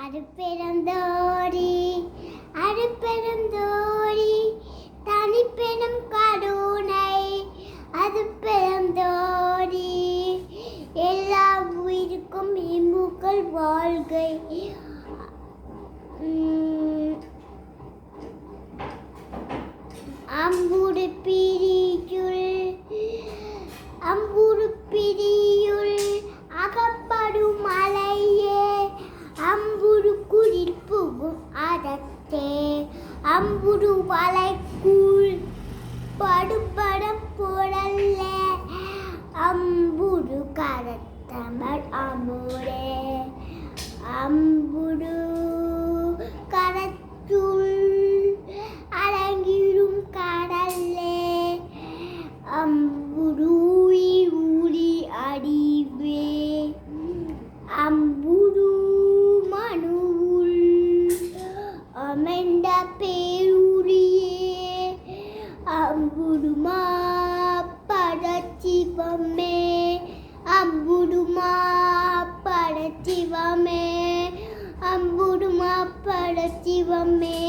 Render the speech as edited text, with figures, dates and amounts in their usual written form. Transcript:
அருப்பெருந்தோடி அருப்பெருந்தோடி தனிப்பெரும் கருணை அருப்பெருந்தோடி எல்லா உயிருக்கும் இம்முக்கள் வாழ்கை. அம்புரு பிரியுள் அகப்படும் மலையே அம்புரு குளிர் புகும் அடத்தே அம்புரு வளைக்குள் படுபடம் புரல்ல அம்புரு கரத்தமர் அமுரே அம்புரு கரத்துள் அடங்கிடும் கடல்லே அம்புரு ஊழி அடிவே அம்புரு மனுவுள் அமெண்ட பேருளியே அம்புரு படச்சிவமே அம்புரு படச்சிவமே அம்புரு படச்சிவமே.